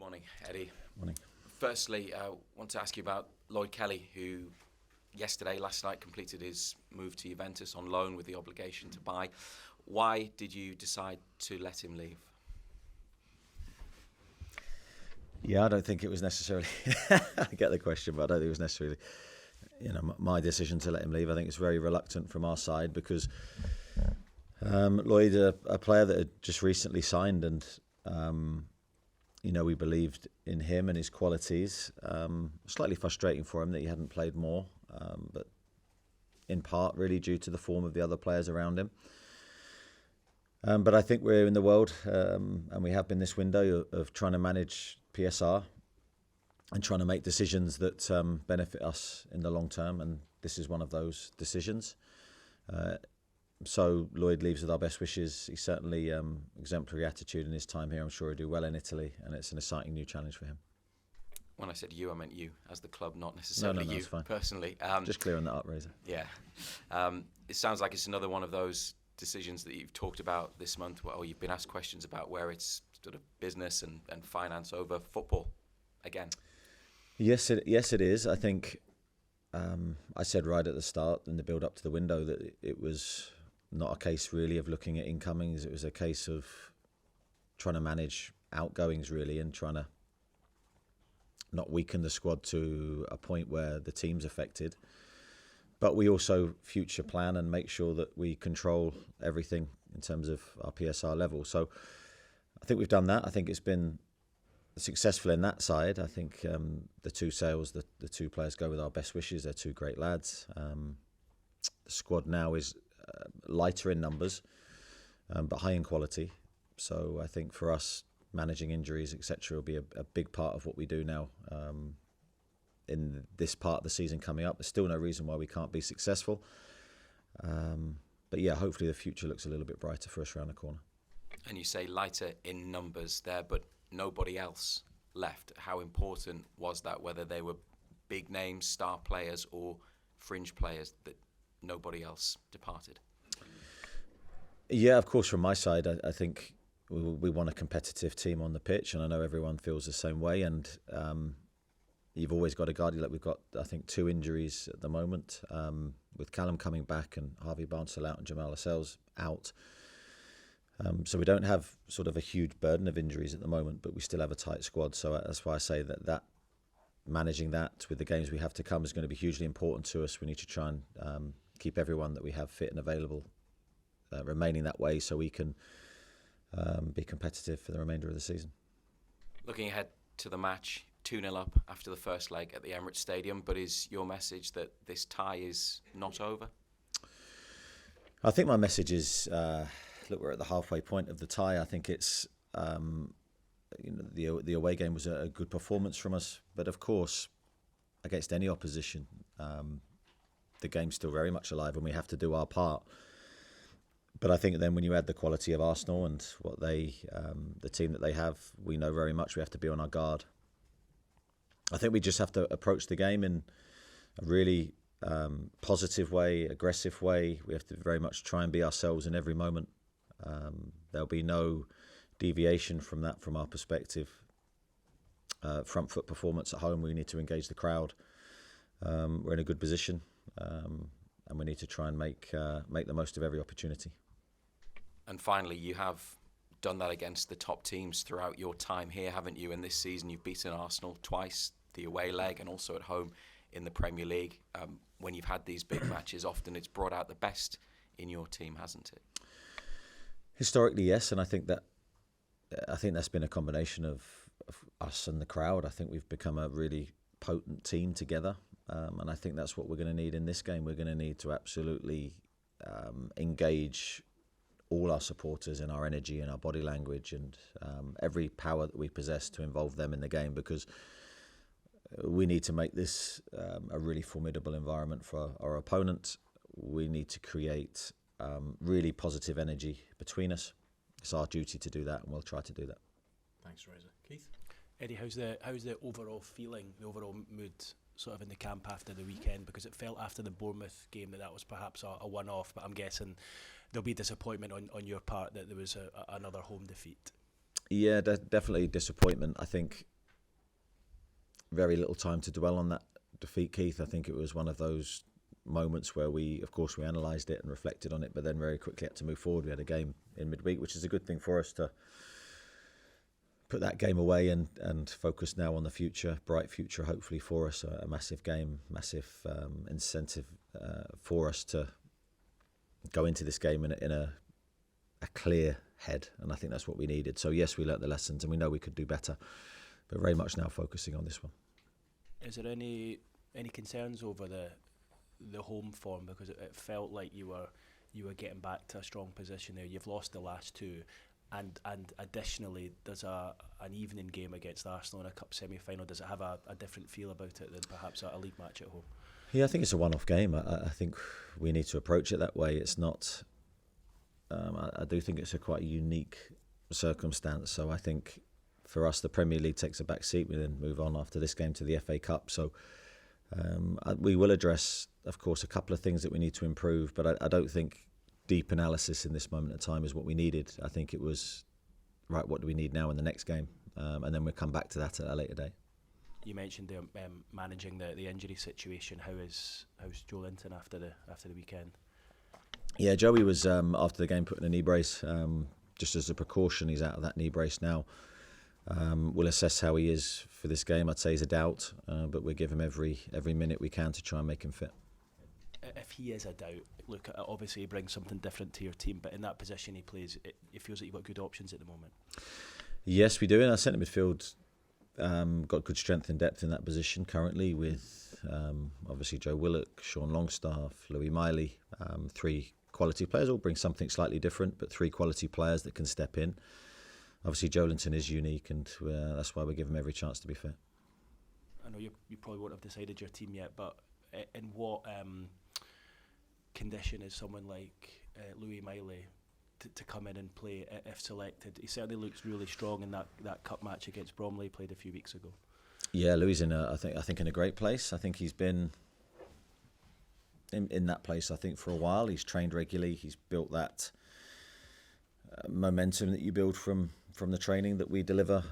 Morning, Eddie. Morning. Firstly, I want to ask you about Lloyd Kelly, who last night, completed his move to Juventus on loan with the obligation to buy. Why did you decide to let him leave? Yeah, I don't think it was necessarily. I get the question, but I don't think it was necessarily, my decision to let him leave. I think it's very reluctant from our side because Lloyd, a player that had just recently signed, and we believed in him and his qualities. Slightly frustrating for him that he hadn't played more, but in part really due to the form of the other players around him. But I think we're in the world, and we have been this window of trying to manage PSR and trying to make decisions that benefit us in the long term, and this is one of those decisions. So Lloyd leaves with our best wishes. He's certainly exemplary attitude in his time here. I'm sure he'll do well in Italy, and it's an exciting new challenge for him. When I said you, I meant you as the club, not necessarily no, you it's fine. Personally. Just clearing that up, Razor. Yeah. It sounds like it's another one of those decisions that you've talked about this month, or you've been asked questions about where it's sort of business and finance over football again. Yes, it is. I think I said right at the start in the build up to the window that it was not a case really of looking at incomings. It was a case of trying to manage outgoings really, and trying to not weaken the squad to a point where the team's affected. But we also future plan and make sure that we control everything in terms of our PSR level. So I think we've done that. I think it's been successful in that side. I think the two sales, the two players go with our best wishes. They're two great lads. The squad now is lighter in numbers, but high in quality. So I think for us, managing injuries, etc., will be a big part of what we do now. In this part of the season coming up, there's still no reason why we can't be successful. But yeah, hopefully the future looks a little bit brighter for us around the corner. And you say lighter in numbers there, but nobody else left. How important was that, whether they were big names, star players, or fringe players, that nobody else departed? Yeah, of course, from my side, I think we want a competitive team on the pitch, and I know everyone feels the same way. And you've always got to guard you. Like we've got, I think, 2 injuries at the moment, with Callum coming back and Harvey Barnes out and Jamal Lascelles out. So we don't have sort of a huge burden of injuries at the moment, but we still have a tight squad. So that's why I say that managing that with the games we have to come is going to be hugely important to us. We need to try and keep everyone that we have fit and available, remaining that way, so we can be competitive for the remainder of the season. Looking ahead to the match, 2-0 up after the first leg at the Emirates Stadium, but is your message that this tie is not over? I think my message is, look, we're at the halfway point of the tie. I think it's, the away game was a good performance from us, but of course, against any opposition, the game's still very much alive and we have to do our part. But I think then when you add the quality of Arsenal and what the team that they have, we know very much we have to be on our guard. I think we just have to approach the game in a really positive way, aggressive way. We have to very much try and be ourselves in every moment. There'll be no deviation from that from our perspective. Front foot performance at home, we need to engage the crowd. We're in a good position, and we need to try and make the most of every opportunity. And finally, you have done that against the top teams throughout your time here, haven't you? And this season you've beaten Arsenal twice, the away leg, and also at home in the Premier League. When you've had these big matches, often it's brought out the best in your team, hasn't it? Historically, yes, and I think that's been a combination of us and the crowd. I think we've become a really potent team together, and I think that's what we're going to need in this game. We're going to need to absolutely engage all our supporters in our energy and our body language and every power that we possess to involve them in the game, because we need to make this a really formidable environment for our opponent. We need to create really positive energy between us. It's our duty to do that, and we'll try to do that. Thanks, Reza. Keith? Eddie, how's the overall feeling, the overall mood sort of in the camp after the weekend? Because it felt after the Bournemouth game that was perhaps a one-off, but I'm guessing there'll be disappointment on your part that there was another home defeat. Yeah, definitely disappointment. I think very little time to dwell on that defeat, Keith. I think it was one of those moments where we analysed it and reflected on it, but then very quickly had to move forward. We had a game in midweek, which is a good thing for us to put that game away and focus now on the future, bright future, hopefully for us. A massive game, massive incentive for us to go into this game in a clear head, and I think that's what we needed. So yes, we learnt the lessons and we know we could do better, but very much now focusing on this one. Is there any concerns over the home form, because it felt like you were getting back to a strong position there? You've lost the last two, and additionally there's an evening game against Arsenal in a cup semi-final. Does it have a different feel about it than perhaps a league match at home? Yeah, I think it's a one-off game. I think we need to approach it that way. It's not. I do think it's a quite unique circumstance. So I think for us, the Premier League takes a back seat. We then move on after this game to the FA Cup. So we will address, of course, a couple of things that we need to improve. But I don't think deep analysis in this moment of time is what we needed. I think it was, right, what do we need now in the next game? And then we'll come back to that at a later date. You mentioned managing the injury situation. How's Joelinton after the weekend? Yeah, Joey was, after the game, put in a knee brace. Just as a precaution, he's out of that knee brace now. We'll assess how he is for this game. I'd say he's a doubt, but we'll give him every minute we can to try and make him fit. If he is a doubt, look, obviously he brings something different to your team, but in that position he plays, it feels like you've got good options at the moment. Yes, we do. In our centre midfield, got good strength and depth in that position currently with obviously Joe Willock, Sean Longstaff, Louis Miley, three quality players, all bring something slightly different, but three quality players that can step in. Obviously Joelinton is unique, and that's why we give him every chance to be fit. I know you probably won't have decided your team yet, but in what condition is someone like Louis Miley to come in and play if selected? He certainly looks really strong in that cup match against Bromley played a few weeks ago. Yeah, Louis I think in a great place. I think he's been in that place, I think, for a while. He's trained regularly. He's built that momentum that you build from the training that we deliver.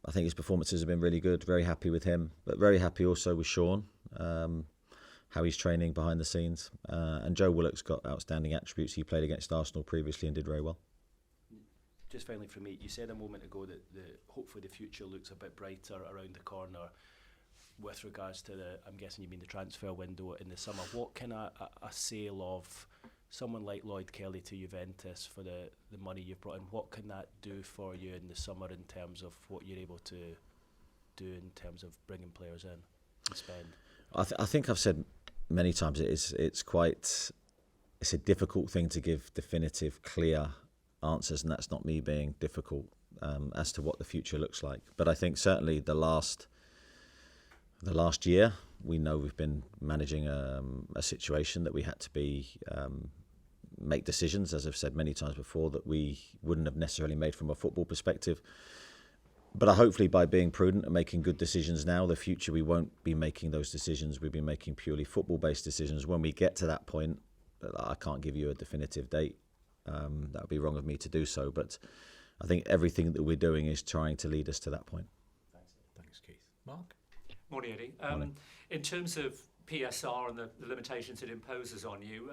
I think his performances have been really good. Very happy with him, but very happy also with Sean, how he's training behind the scenes. And Joe Willock's got outstanding attributes. He played against Arsenal previously and did very well. Just finally for me, you said a moment ago that hopefully the future looks a bit brighter around the corner with regards to I'm guessing you mean the transfer window in the summer. What can a sale of someone like Lloyd Kelly to Juventus for the money you've brought in, what can that do for you in the summer in terms of what you're able to do in terms of bringing players in and spend? I think I've said many times it's a difficult thing to give definitive, clear answers, and that's not me being difficult as to what the future looks like. But I think certainly the last year, we know we've been managing a situation that we had to make decisions, as I've said many times before, that we wouldn't have necessarily made from a football perspective. But hopefully by being prudent and making good decisions now, the future we won't be making those decisions. We'll be making purely football-based decisions. When we get to that point, I can't give you a definitive date. That would be wrong of me to do so. But I think everything that we're doing is trying to lead us to that point. Thanks, Keith. Mark? Morning, Eddie. Morning. In terms of PSR and the limitations it imposes on you,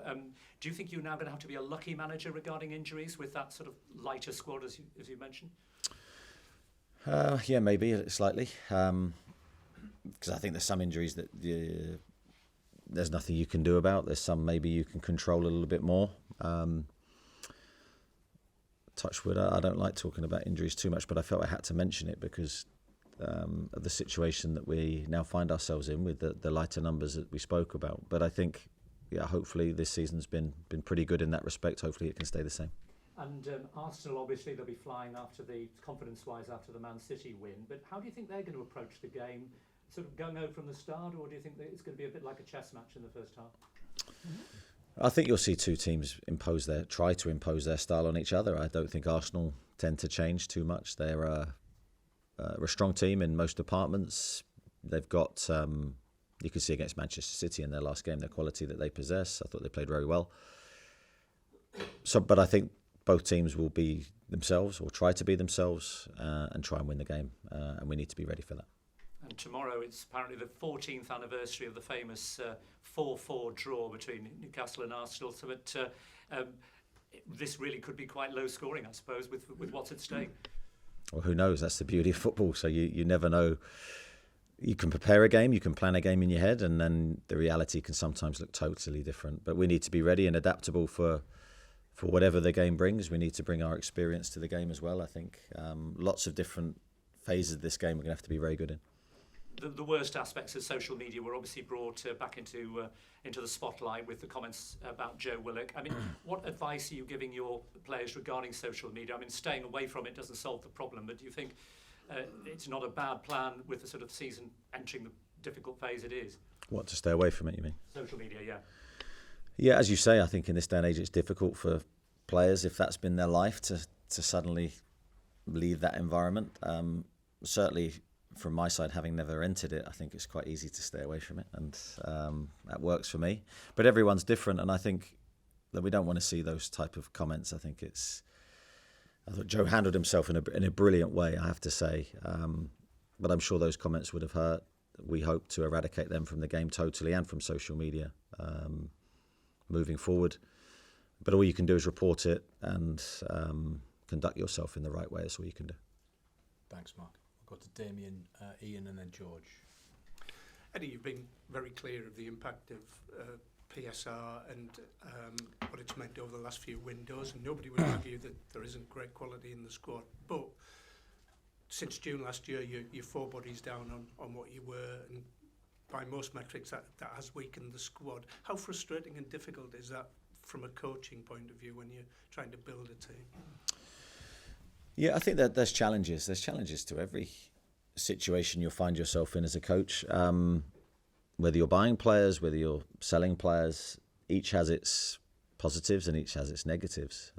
do you think you're now going to have to be a lucky manager regarding injuries with that sort of lighter squad, as you mentioned? Yeah, maybe slightly. Because I think there's some injuries that there's nothing you can do about. There's some maybe you can control a little bit more. Touch wood, I don't like talking about injuries too much, but I felt I had to mention it because of the situation that we now find ourselves in with the lighter numbers that we spoke about. But I think, yeah, hopefully this season's been pretty good in that respect. Hopefully it can stay the same. And Arsenal, obviously, they'll be flying confidence-wise after the Man City win. But how do you think they're going to approach the game? Sort of gung-ho from the start, or do you think that it's going to be a bit like a chess match in the first half? I think you'll see two teams try to impose their style on each other. I don't think Arsenal tend to change too much. They're a strong team in most departments. They've got, you could see against Manchester City in their last game, the quality that they possess. I thought they played very well. But I think both teams will be themselves or try to be themselves and try and win the game. And we need to be ready for that. And tomorrow it's apparently the 14th anniversary of the famous 4-4 draw between Newcastle and Arsenal. So this really could be quite low scoring, I suppose, with what's at stake. Well, who knows? That's the beauty of football. So you never know. You can prepare a game, you can plan a game in your head, and then the reality can sometimes look totally different. But we need to be ready and adaptable for whatever the game brings. We need to bring our experience to the game as well, I think. Lots of different phases of this game we're going to have to be very good in. The worst aspects of social media were obviously brought back into the spotlight with the comments about Joe Willock. I mean, what advice are you giving your players regarding social media? I mean, staying away from it doesn't solve the problem, but do you think it's not a bad plan with the sort of season entering the difficult phase it is? What, to stay away from it, you mean? Social media, yeah. Yeah, as you say, I think in this day and age it's difficult for players, if that's been their life, to suddenly leave that environment. Certainly from my side, having never entered it, I think it's quite easy to stay away from it, and that works for me. But everyone's different, and I think that we don't want to see those type of comments. I thought Joe handled himself in a brilliant way, I have to say. But I'm sure those comments would have hurt. We hope to eradicate them from the game totally and from social media moving forward. But all you can do is report it and conduct yourself in the right way. That's all you can do. Thanks, Mark. I'll go to Damien, Ian and then George. Eddie, you've been very clear of the impact of PSR and what it's meant over the last few windows, and nobody would argue that there isn't great quality in the squad. But since June last year, you're 4 bodies down on what you were, and by most metrics that has weakened the squad. How frustrating and difficult is that from a coaching point of view when you're trying to build a team? Yeah, I think that there's challenges. There's challenges to every situation you'll find yourself in as a coach. Whether you're buying players, whether you're selling players, each has its positives and each has its negatives.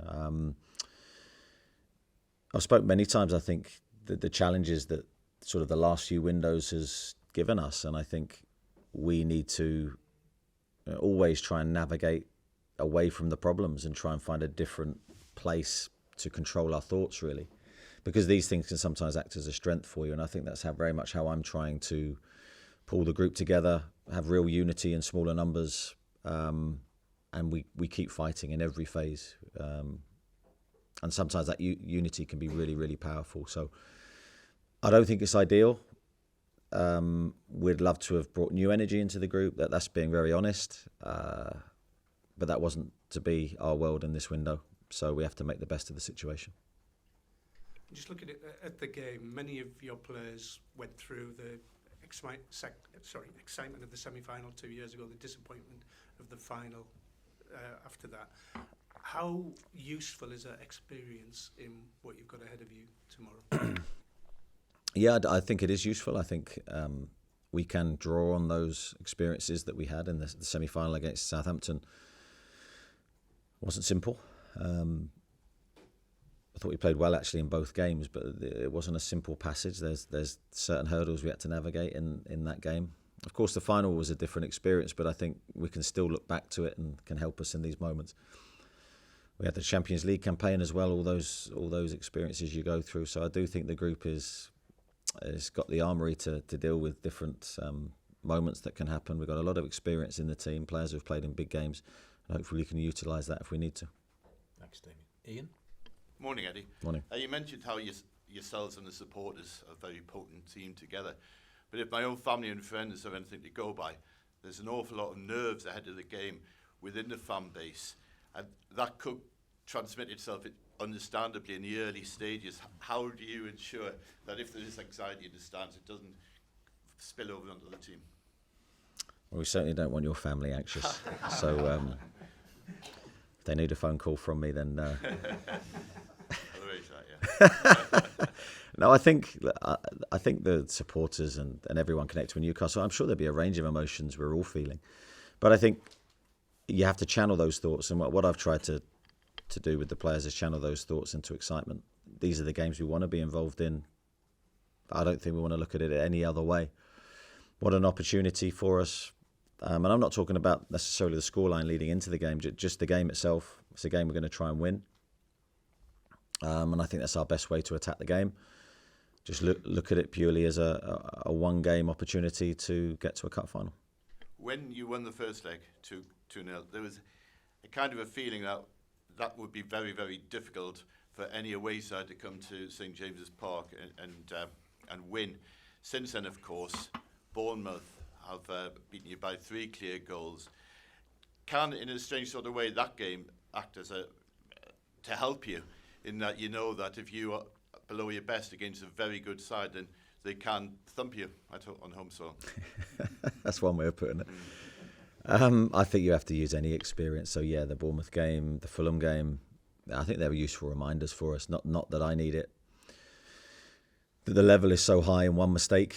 I've spoken many times, I think, the challenges that sort of the last few windows has given us, and I think we need to always try and navigate away from the problems and try and find a different place to control our thoughts, really, because these things can sometimes act as a strength for you, and I think that's very much how I'm trying to pull the group together, have real unity in smaller numbers, and we keep fighting in every phase, and sometimes that unity can be really, really powerful. So I don't think it's ideal. We'd love to have brought new energy into the group. That's being very honest, but that wasn't to be our world in this window. So we have to make the best of the situation. Just looking at the game, many of your players went through the excitement of the semi-final 2 years ago, the disappointment of the final after that. How useful is that experience in what you've got ahead of you tomorrow? Yeah, I think it is useful. I think we can draw on those experiences that we had in the semi-final against Southampton. It wasn't simple. I thought we played well actually in both games, but it wasn't a simple passage. There's certain hurdles we had to navigate in that game. Of course, the final was a different experience, but I think we can still look back to it and can help us in these moments. We had the Champions League campaign as well. All those experiences you go through. So I do think the group has got the armoury to deal with different moments that can happen. We've got a lot of experience in the team, players who've played in big games, and hopefully we can utilise that if we need to. Thanks, Damien. Ian? Morning, Eddie. Morning. You mentioned how yourselves and the supporters are a very potent team together. But if my own family and friends have anything to go by, there's an awful lot of nerves ahead of the game within the fan base. And that could transmit itself, understandably, in the early stages. How do you ensure that if there is anxiety in the stands, it doesn't spill over onto the team? Well, we certainly don't want your family anxious. So if they need a phone call from me, then... No, I think the supporters and everyone connected with Newcastle, I'm sure there'll be a range of emotions we're all feeling. But I think you have to channel those thoughts. And what I've tried to do with the players is channel those thoughts into excitement. These are the games we want to be involved in. I don't think we want to look at it any other way. What an opportunity for us. And I'm not talking about necessarily the scoreline leading into the game, just the game itself. It's a game we're going to try and win. And I think that's our best way to attack the game. just look at it purely as a one-game opportunity to get to a cup final. When you won the first leg 2-0, there was a kind of a feeling that would be very, very difficult for any away side to come to St James's Park and win. Since then, of course, Bournemouth have beaten you by 3 clear goals. Can, in a strange sort of way, that game act as to help you in that you know that if you are below your best against a very good side, then they can thump you on home soil? That's one way of putting it. I think you have to use any experience. So yeah, the Bournemouth game, the Fulham game, I think they were useful reminders for us. Not that I need it. The level is so high, and one mistake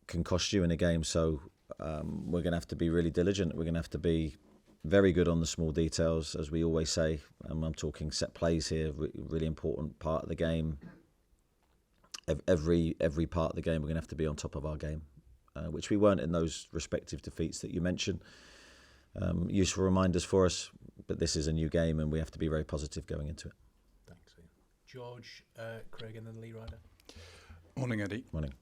can cost you in a game. So we're going to have to be really diligent. We're going to have to be very good on the small details, as we always say. I'm talking set plays here, really important part of the game. Every part of the game, we're going to have to be on top of our game, which we weren't in those respective defeats that you mentioned. Useful reminders for us, but this is a new game, and we have to be very positive going into it. Thanks, Ian. George, Craig, and then Lee Ryder. Morning, Eddie. Morning.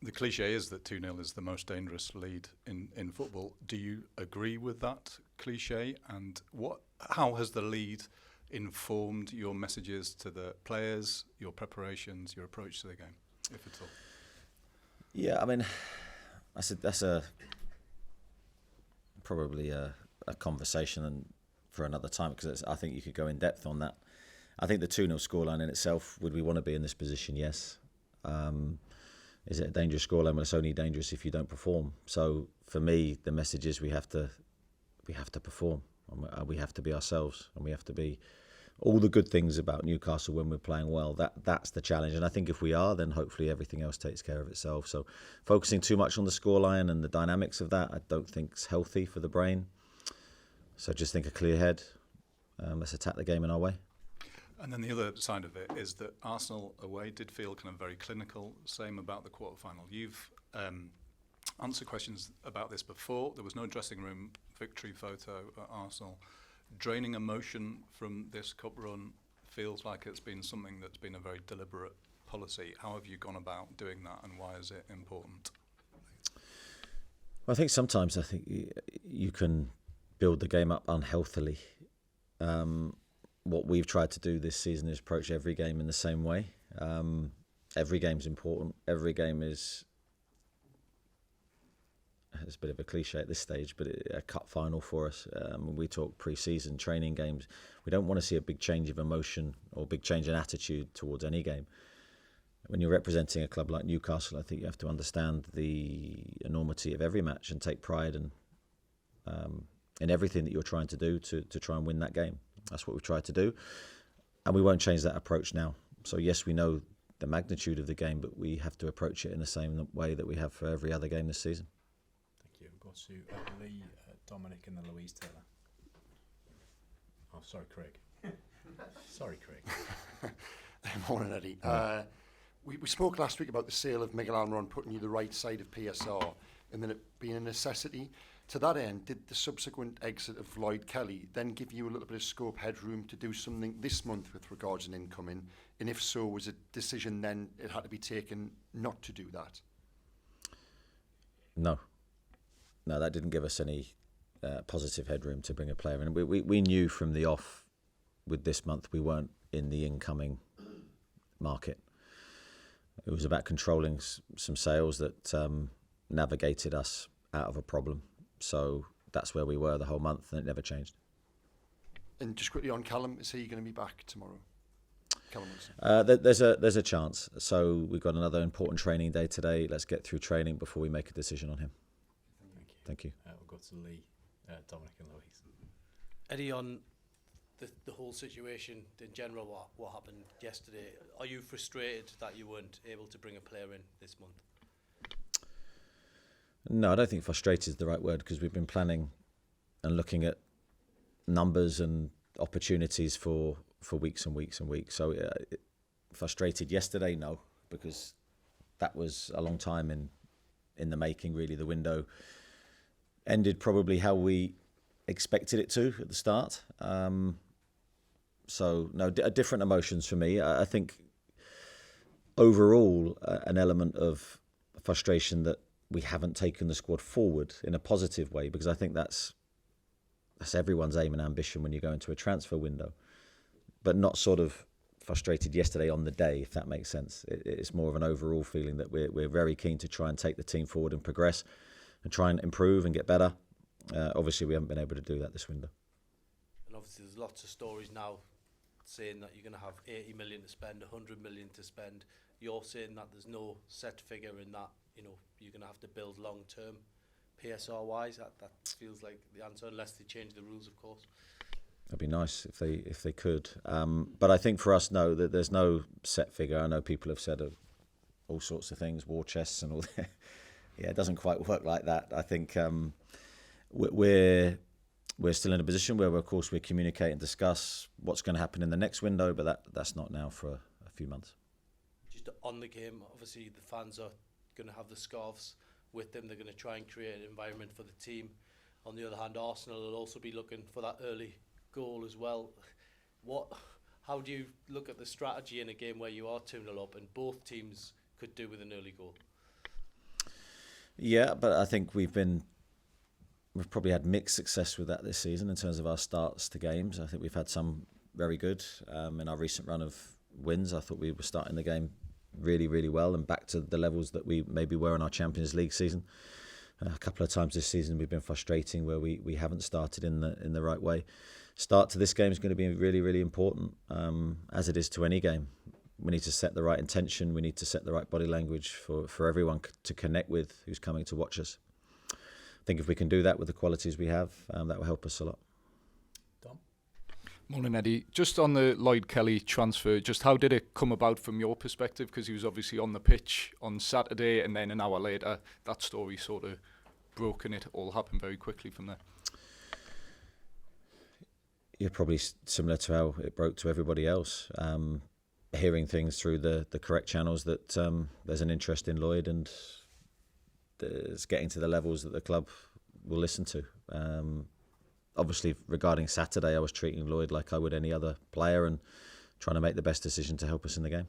The cliche is that 2-0 is the most dangerous lead in football. Do you agree with that cliche? And how has the lead informed your messages to the players, your preparations, your approach to the game, if at all? Yeah, I mean, that's probably a conversation for another time, because I think you could go in depth on that. I think the 2-0 scoreline in itself, would we want to be in this position? Yes. Is it a dangerous scoreline? Well, it's only dangerous if you don't perform. So for me, the message is we have to perform, and we have to be ourselves, and we have to be all the good things about Newcastle when we're playing well. That's the challenge, and I think if we are, then hopefully everything else takes care of itself. So focusing too much on the scoreline and the dynamics of that, I don't think is healthy for the brain. So just think a clear head. Let's attack the game in our way. And then the other side of it is that Arsenal away did feel kind of very clinical. Same about the quarter-final. You've answered questions about this before. There was no dressing room victory photo at Arsenal. Draining emotion from this cup run feels like it's been something that's been a very deliberate policy. How have you gone about doing that, and why is it important? Well, I think sometimes you can build the game up unhealthily. What we've tried to do this season is approach every game in the same way. Every game's important. Every game is, it's a bit of a cliche at this stage, but a cup final for us. We talk pre-season training games. We don't want to see a big change of emotion or big change in attitude towards any game. When you're representing a club like Newcastle, I think you have to understand the enormity of every match and take pride in everything that you're trying to do to try and win that game. That's what we've tried to do, and we won't change that approach now. So yes, we know the magnitude of the game, but we have to approach it in the same way that we have for every other game this season. Thank you. We'll go to Lee, Dominic, and then Louise Taylor. Oh, sorry, Craig. Sorry, Craig. Morning, Eddie. We spoke last week about the sale of Miguel Almiron putting you the right side of PSR and then it being a necessity. To that end, did the subsequent exit of Lloyd Kelly then give you a little bit of scope headroom to do something this month with regards to incoming? And if so, was a decision then it had to be taken not to do that? No, that didn't give us any positive headroom to bring a player in. We knew from the off with this month we weren't in the incoming market. It was about controlling some sales that navigated us out of a problem. So that's where we were the whole month, and it never changed. And just quickly on Callum, is he going to be back tomorrow? Callum Wilson. There's a chance. So we've got another important training day today. Let's get through training before we make a decision on him. Thank you. We'll go to Lee, Dominic, and Louise. Eddie, on the whole situation in general, what happened yesterday, are you frustrated that you weren't able to bring a player in this month? No, I don't think frustrated is the right word, because we've been planning and looking at numbers and opportunities for weeks and weeks and weeks. So frustrated yesterday, no, because that was a long time in the making, really. The window ended probably how we expected it to at the start. So no, different emotions for me. I think overall an element of frustration that we haven't taken the squad forward in a positive way, because I think that's everyone's aim and ambition when you go into a transfer window, but not sort of frustrated yesterday on the day, if that makes sense. It's more of an overall feeling that we're very keen to try and take the team forward and progress and try and improve and get better. Obviously, we haven't been able to do that this window. And obviously there's lots of stories now saying that you're going to have 80 million to spend, 100 million to spend. You're saying that there's no set figure in that, you know, you're going to have to build long-term PSR-wise. That feels like the answer, unless they change the rules, of course. It'd be nice if they could. But I think for us, no, that there's no set figure. I know people have said all sorts of things, war chests and all that. Yeah, it doesn't quite work like that. I think we're still in a position where, of course, we communicate and discuss what's going to happen in the next window, but that's not now for a few months. Just on the game, obviously the fans are going to have the scarves with them. They're going to try and create an environment for the team. On the other hand, Arsenal will also be looking for that early goal as well. How do you look at the strategy in a game where you are 2-0 up and both teams could do with an early goal? Yeah, but I think we've probably had mixed success with that this season in terms of our starts to games. I think we've had some very good in our recent run of wins. I thought we were starting the game really, really well and back to the levels that we maybe were in our Champions League season. A couple of times this season we've been frustrating where we haven't started in the right way. Start to this game is going to be really, really important, as it is to any game. We need to set the right intention. We need to set the right body language for everyone to connect with who's coming to watch us. I think if we can do that with the qualities we have, that will help us a lot. Dom? Morning, Eddie. Just on the Lloyd Kelly transfer, just how did it come about from your perspective? Because he was obviously on the pitch on Saturday, and then an hour later, that story sort of broke, and it all happened very quickly from there. Yeah, probably similar to how it broke to everybody else. Hearing things through the correct channels that there's an interest in Lloyd and it's getting to the levels that the club will listen to. Obviously, regarding Saturday, I was treating Lloyd like I would any other player and trying to make the best decision to help us in the game.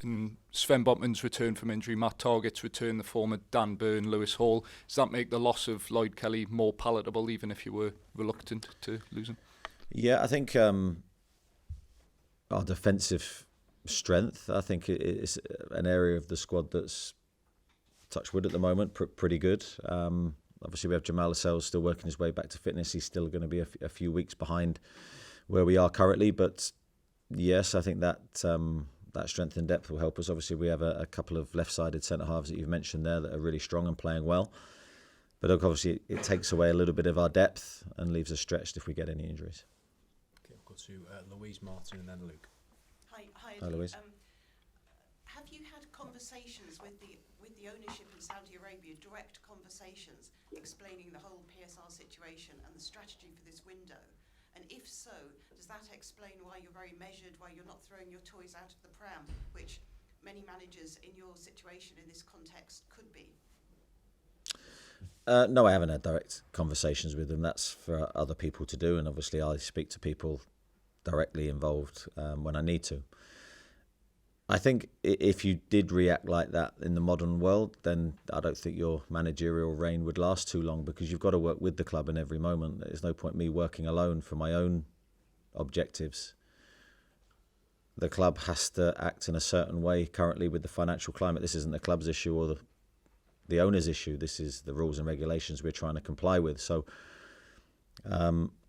And Sven Botman's return from injury, Matt Targett's return, the former Dan Burn, Lewis Hall. Does that make the loss of Lloyd Kelly more palatable, even if you were reluctant to lose him? Yeah, I think our defensive strength, I think it's an area of the squad that's, touch wood at the moment, pretty good. Obviously, we have Jamal Lascelles still working his way back to fitness. He's still going to be a few weeks behind where we are currently. But yes, I think that that strength and depth will help us. Obviously, we have a couple of left-sided centre-halves that you've mentioned there that are really strong and playing well. But obviously, it takes away a little bit of our depth and leaves us stretched if we get any injuries. Okay, we'll go to Louise, Martin and then Luke. Hi, Louise. Have you had conversations with the ownership in Saudi Arabia, direct conversations explaining the whole PSR situation and the strategy for this window? And if so, does that explain why you're very measured, why you're not throwing your toys out of the pram, which many managers in your situation in this context could be? No, I haven't had direct conversations with them. That's for other people to do, and obviously I speak to people directly involved when I need to. I think if you did react like that in the modern world, then I don't think your managerial reign would last too long, because you've got to work with the club in every moment. There's no point me working alone for my own objectives. The club has to act in a certain way currently with the financial climate. This isn't the club's issue or the owner's issue. This is the rules and regulations we're trying to comply with. So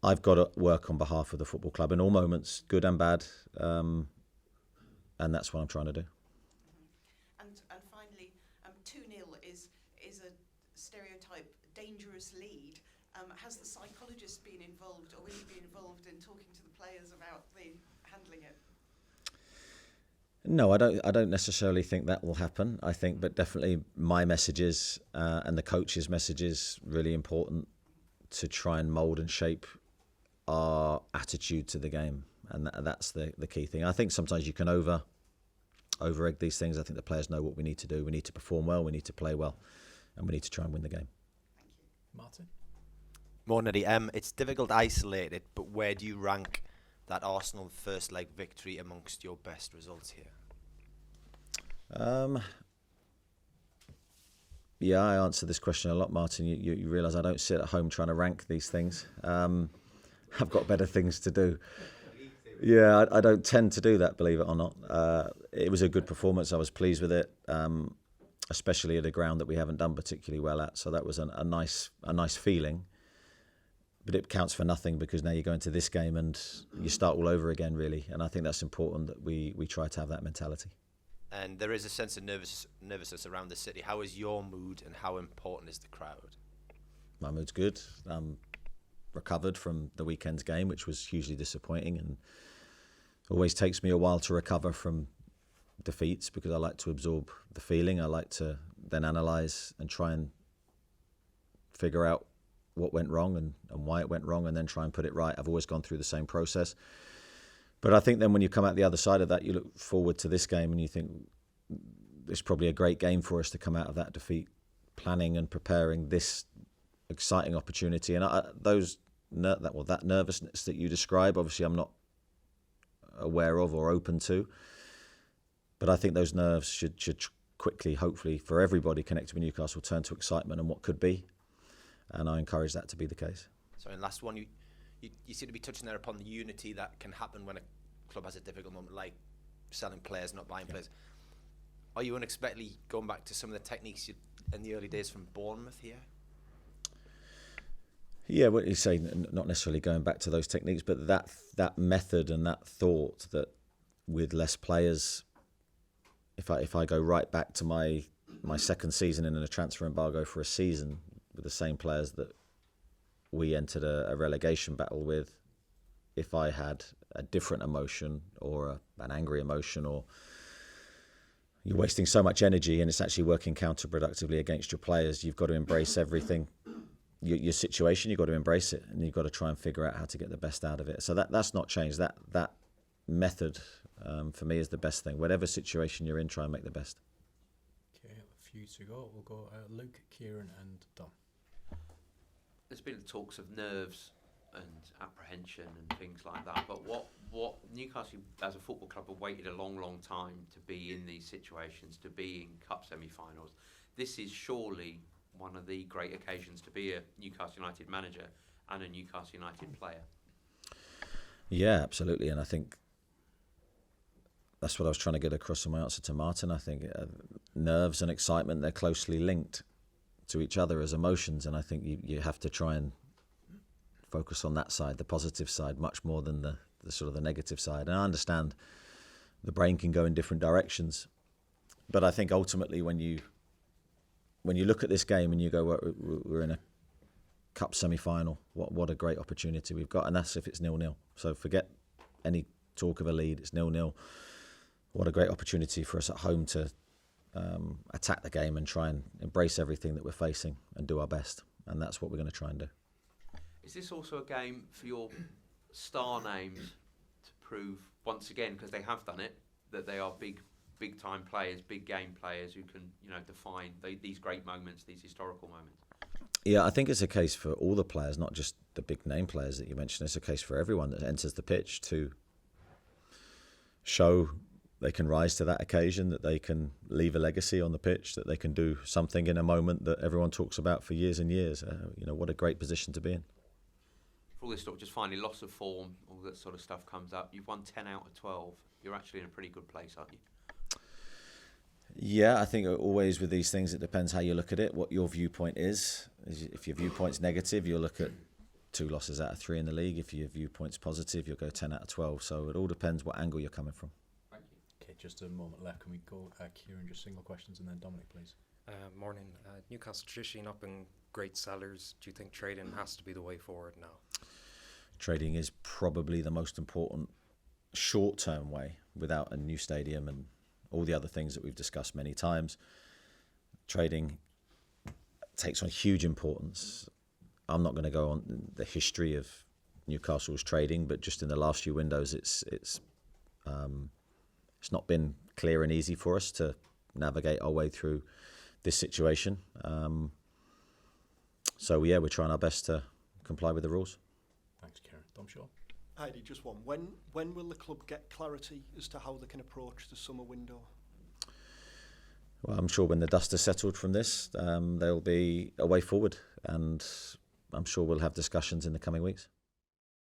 I've got to work on behalf of the football club in all moments, good and bad. And that's what I'm trying to do. And finally, 2-0 is a stereotype dangerous lead. Has the psychologist been involved, or will he be involved in talking to the players about handling it? No, I don't necessarily think that will happen. I think, but definitely my messages and the coach's messages really important to try and mould and shape our attitude to the game. And that's the key thing. I think sometimes you can over-egg these things. I think the players know what we need to do. We need to perform well, we need to play well, and we need to try and win the game. Thank you. Martin? Morning, Eddie. It's difficult to isolate it, but where do you rank that Arsenal first leg victory amongst your best results here? Yeah, I answer this question a lot, Martin. You realise I don't sit at home trying to rank these things. I've got better things to do. Yeah, I don't tend to do that, believe it or not. It was a good performance. I was pleased with it, especially at a ground that we haven't done particularly well at. So that was a nice feeling. But it counts for nothing because now you go into this game and you start all over again, really. And I think that's important that we try to have that mentality. And there is a sense of nervousness around the city. How is your mood and how important is the crowd? My mood's good. I'm recovered from the weekend's game, which was hugely disappointing, and always takes me a while to recover from defeats because I like to absorb the feeling. I like to then analyse and try and figure out what went wrong and why it went wrong, and then try and put it right. I've always gone through the same process. But I think then when you come out the other side of that, you look forward to this game and you think it's probably a great game for us to come out of that defeat, planning and preparing this exciting opportunity. And that nervousness that you describe, obviously I'm not aware of or open to. But I think those nerves should quickly, hopefully, for everybody connected with Newcastle, turn to excitement and what could be. And I encourage that to be the case. So in last one, you seem to be touching there upon the unity that can happen when a club has a difficult moment, like selling players, not buying players. Are you unexpectedly going back to some of the techniques in the early days from Bournemouth here? Yeah, what you say, not necessarily going back to those techniques, but that method and that thought that with less players, if I go right back to my second season in a transfer embargo for a season with the same players that we entered a relegation battle with, if I had a different emotion or an angry emotion, or you're wasting so much energy and it's actually working counterproductively against your players, you've got to embrace everything. Your situation, you've got to embrace it, and you've got to try and figure out how to get the best out of it. So that's not changed. That method for me is the best thing. Whatever situation you're in, try and make the best. Okay, a few to go. We'll go Luke, Kieran and Dom. There's been talks of nerves and apprehension and things like that, but what Newcastle as a football club have waited a long time to be in these situations, to be in cup semi-finals. This is surely one of the great occasions to be a Newcastle United manager and a Newcastle United player. Yeah, absolutely, and I think that's what I was trying to get across in my answer to Martin. I think nerves and excitement, they're closely linked to each other as emotions, and I think you have to try and focus on that side, the positive side, much more than the sort of the negative side. And I understand the brain can go in different directions, but I think ultimately when you look at this game and you go, we're in a cup semi-final, what a great opportunity we've got, and that's if it's 0-0. So forget any talk of a lead, it's 0-0. What a great opportunity for us at home to attack the game and try and embrace everything that we're facing and do our best, and that's what we're going to try and do. Is this also a game for your star names to prove once again, because they have done it, that they are big time players, big game players who can, define these great moments, these historical moments? Yeah, I think it's a case for all the players, not just the big name players that you mentioned. It's a case for everyone that enters the pitch to show they can rise to that occasion, that they can leave a legacy on the pitch, that they can do something in a moment that everyone talks about for years and years. What a great position to be in. For all this stuff, just finally, loss of form, all that sort of stuff comes up. You've won 10 out of 12. You're actually in a pretty good place, aren't you? Yeah, I think always with these things, it depends how you look at it, what your viewpoint is. If your viewpoint's negative, you'll look at 2 losses out of 3 in the league. If your viewpoint's positive, you'll go 10 out of 12. So it all depends what angle you're coming from. Thank you. Okay, just a moment left. Can we go, Kieran, just single questions, and then Dominic, please. Morning. Newcastle traditionally not been great sellers. Do you think trading has to be the way forward now? Trading is probably the most important short-term way without a new stadium and all the other things that we've discussed many times. Trading takes on huge importance. I'm not going to go on the history of Newcastle's trading, but just in the last few windows, it's not been clear and easy for us to navigate our way through this situation. So yeah, we're trying our best to comply with the rules. Thanks, Kieran. Dom Shaw. Heidi, just one. When will the club get clarity as to how they can approach the summer window? Well, I'm sure when the dust has settled from this, there'll be a way forward, and I'm sure we'll have discussions in the coming weeks.